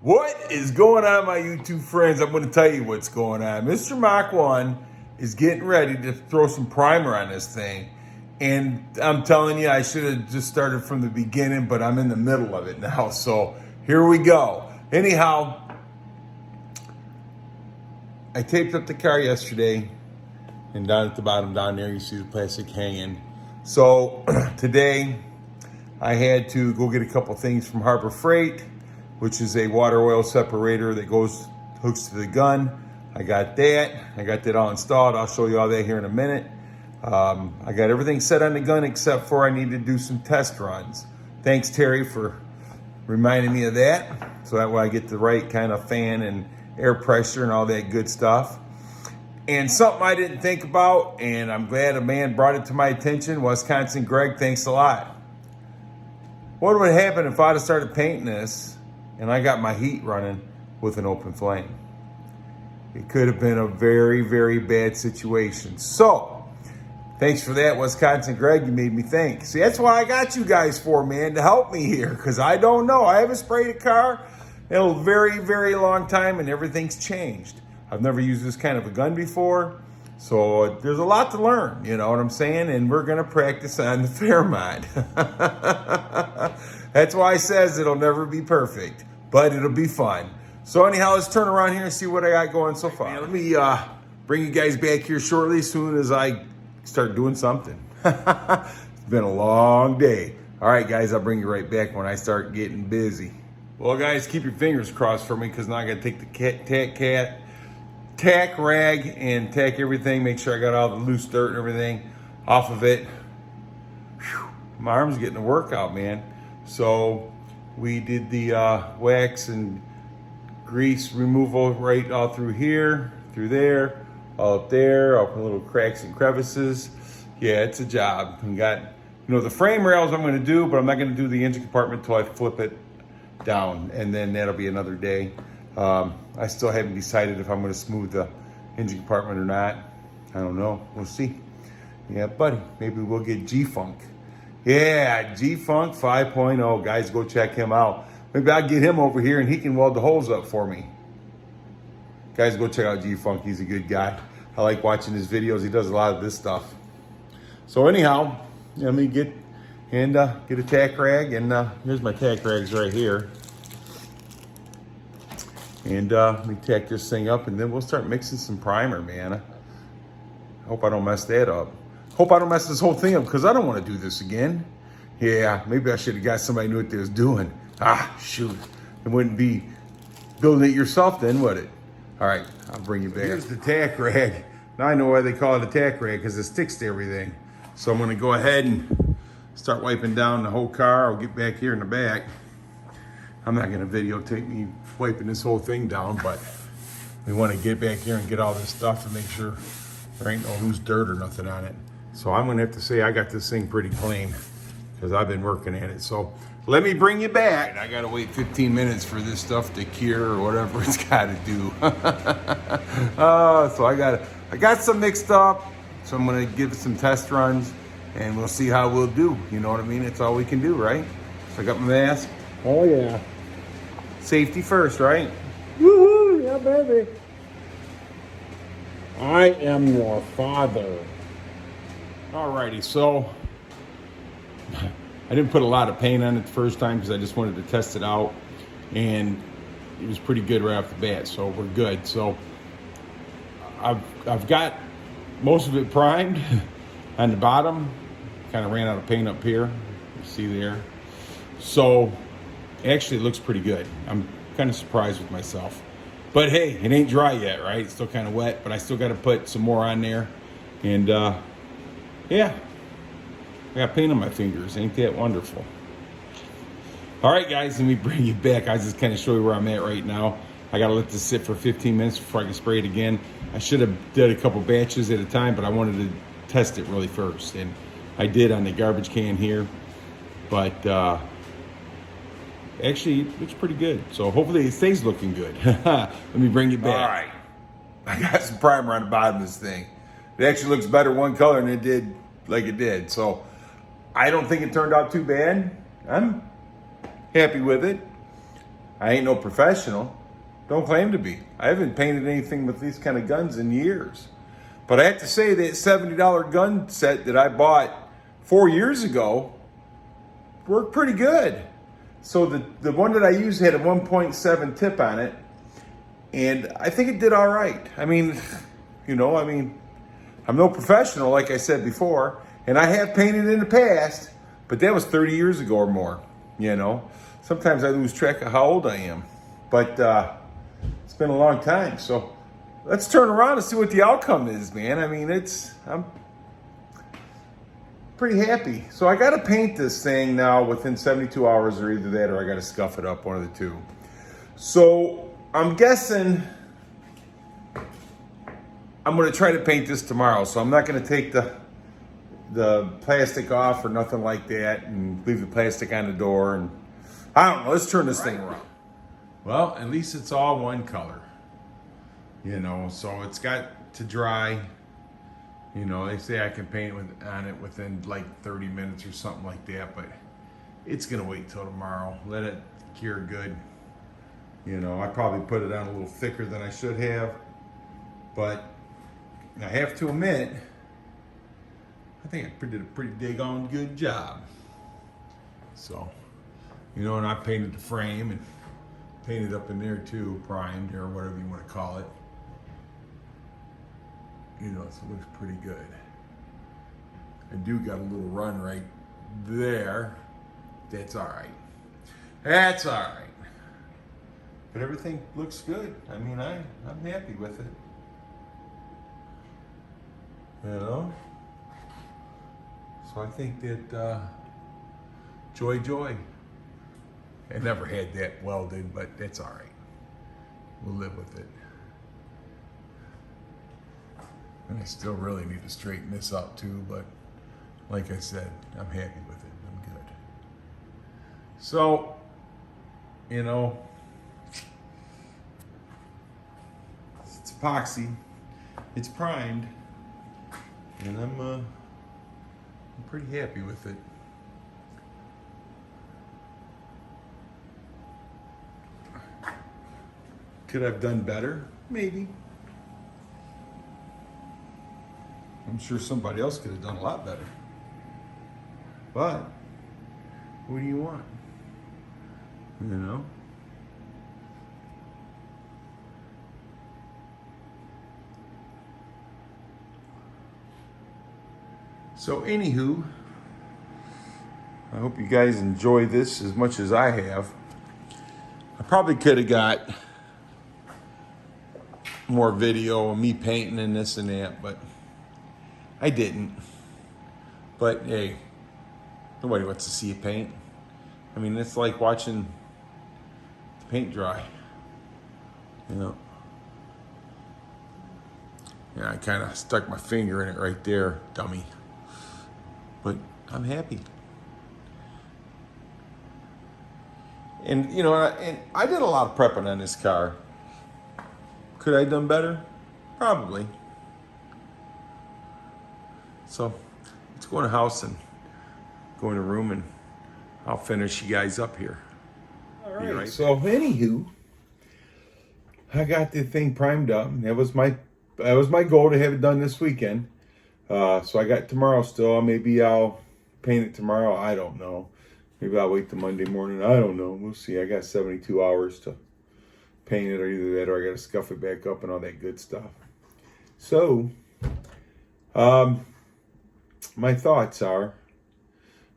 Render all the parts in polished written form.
What is going on, my YouTube friends? I'm going to tell you what's going on. Mr. Mach 1 is getting ready to throw some primer on this thing. And I'm telling you, I should have just started from the beginning, but I'm in the middle of it now. So here we go. Anyhow, I taped up the car yesterday. And down at the bottom down there, you see the plastic hanging. So today, I had to go get a couple things from Harbor Freight, which is a water oil separator that hooks to the gun. I got that all installed. I'll show you all that here in a minute. I got everything set on the gun except for I need to do some test runs. Thanks, Terry, for reminding me of that. So that way I get the right kind of fan and air pressure and all that good stuff. And something I didn't think about, and I'm glad a man brought it to my attention, Wisconsin Greg, thanks a lot. What would happen if I'd have started painting this and I got my heat running with an open flame? It could have been a very, very bad situation. So, thanks for that, Wisconsin Greg. You made me think. See, that's why I got you guys for, man, to help me here, because I don't know. I haven't sprayed a car in a very, very long time, and everything's changed. I've never used this kind of a gun before, so there's a lot to learn, you know what I'm saying? And we're going to practice on the Fairmont. That's why I says it'll never be perfect, but it'll be fun. So anyhow, let's turn around here and see what I got going so far. Let me bring you guys back here shortly as soon as I start doing something. It's been a long day. All right, guys, I'll bring you right back when I start getting busy. Well, guys, keep your fingers crossed for me, because now I got to take the tack rag and tack everything, make sure I got all the loose dirt and everything off of it. Whew, my arm's getting a workout, man. So we did the wax and grease removal right all through here, through there, all up there, up in little cracks and crevices. Yeah, it's a job. We got, the frame rails I'm going to do, but I'm not going to do the engine compartment until I flip it down, and then that'll be another day. I still haven't decided if I'm going to smooth the engine compartment or not. I don't know. We'll see. Yeah, buddy. Maybe we'll get G-Funk. Yeah, G-Funk 5.0. Guys, go check him out. Maybe I'll get him over here and he can weld the holes up for me. Guys, go check out G-Funk. He's a good guy. I like watching his videos. He does a lot of this stuff. So anyhow, let me get a tack rag. And here's my tack rags right here. And let me tack this thing up, and then we'll start mixing some primer, man. I hope I don't mess that up. Hope I don't mess this whole thing up, because I don't want to do this again. Yeah, maybe I should have got somebody who knew what they was doing. Ah, shoot. It wouldn't be building it yourself then, would it? All right, I'll bring you back. Here's the tack rag. Now I know why they call it a tack rag, because it sticks to everything. So I'm going to go ahead and start wiping down the whole car. I'll get back here in the back. I'm not going to videotape me wiping this whole thing down, but we want to get back here and get all this stuff and make sure there ain't no loose dirt or nothing on it. So I'm going to have to say I got this thing pretty clean, because I've been working at it. So let me bring you back. I got to wait 15 minutes for this stuff to cure or whatever it's got to do. So I got some mixed up, so I'm going to give it some test runs, and we'll see how we'll do. You know what I mean? It's all we can do, right? So I got my mask. Oh, yeah. Safety first, right? Woohoo, yeah, baby. I am your father. Alrighty, so I didn't put a lot of paint on it the first time because I just wanted to test it out, and it was pretty good right off the bat, so we're good. So I've got most of it primed on the bottom. Kind of ran out of paint up here. You see there. So actually, it looks pretty good. I'm kind of surprised with myself. But hey, it ain't dry yet, right? It's still kind of wet, but I still got to put some more on there. And yeah, I got paint on my fingers. Ain't that wonderful? All right, guys, let me bring you back. I just kind of show you where I'm at right now. I got to let this sit for 15 minutes before I can spray it again. I should have did a couple batches at a time, but I wanted to test it really first. And I did on the garbage can here. But actually, it looks pretty good. So hopefully it stays looking good. Let me bring you back. All right. I got some primer on the bottom of this thing. It actually looks better one color than it did like it did. So I don't think it turned out too bad. I'm happy with it. I ain't no professional. Don't claim to be. I haven't painted anything with these kind of guns in years. But I have to say that $70 gun set that I bought 4 years ago worked pretty good. So the one that I used had a 1.7 tip on it, and I think it did all right. I mean, I'm no professional, like I said before, and I have painted in the past, but that was 30 years ago or more, Sometimes I lose track of how old I am, but it's been a long time. So let's turn around and see what the outcome is, man. I mean, I'm pretty happy. So I got to paint this thing now within 72 hours, or either that or I got to scuff it up, one of the two. So I'm guessing I'm going to try to paint this tomorrow. So I'm not going to take the plastic off or nothing like that and leave the plastic on the door. And I don't know. Let's turn this thing around. Well, at least it's all one color, so it's got to dry. They say I can paint on it within like 30 minutes or something like that, but it's gonna wait till tomorrow. Let it cure good. I probably put it on a little thicker than I should have, but I have to admit, I think I did a pretty daggone good job. So, and I painted the frame and painted up in there too, primed or whatever you want to call it. So it looks pretty good. I do got a little run right there. That's all right. That's all right. But everything looks good. I mean, I'm happy with it. So I think that joy. I never had that welded, but that's all right. We'll live with it. And I still really need to straighten this up too, but like I said, I'm happy with it. I'm good. So, it's epoxy, it's primed, and I'm pretty happy with it. Could I have done better? Maybe. I'm sure somebody else could have done a lot better. But what do you want? So anywho, I hope you guys enjoy this as much as I have. I probably could have got more video of me painting and this and that, but I didn't. But hey, nobody wants to see you paint. I mean, it's like watching the paint dry. Yeah, I kind of stuck my finger in it right there, dummy. But I'm happy. And and I did a lot of prepping on this car. Could I have done better? Probably. So let's go in the house and go in the room, and I'll finish you guys up here. All right. So anywho, I got the thing primed up. That was my goal to have it done this weekend. So I got tomorrow still. Maybe I'll paint it tomorrow. I don't know. Maybe I'll wait till Monday morning. I don't know. We'll see. I got 72 hours to paint it, or either that or I got to scuff it back up and all that good stuff. So, my thoughts are,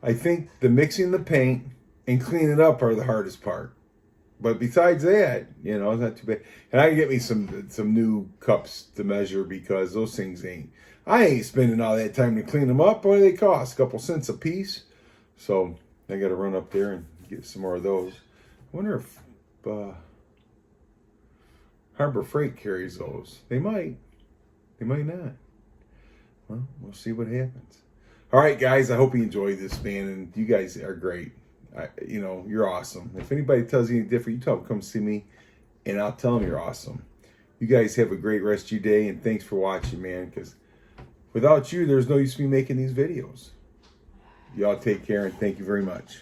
I think the mixing the paint and cleaning it up are the hardest part. But besides that, it's not too bad. And I can get me some new cups to measure, because those things I ain't spending all that time to clean them up. What do they cost? A couple cents a piece. So I got to run up there and get some more of those. I wonder if Harbor Freight carries those. They might. They might not. Well, we'll see what happens. All right, guys, I hope you enjoyed this, man, and you guys are great. You're awesome. If anybody tells you any different, you tell them come see me, and I'll tell them you're awesome. You guys have a great rest of your day, and thanks for watching, man, because without you, there's no use me making these videos. Y'all take care, and thank you very much.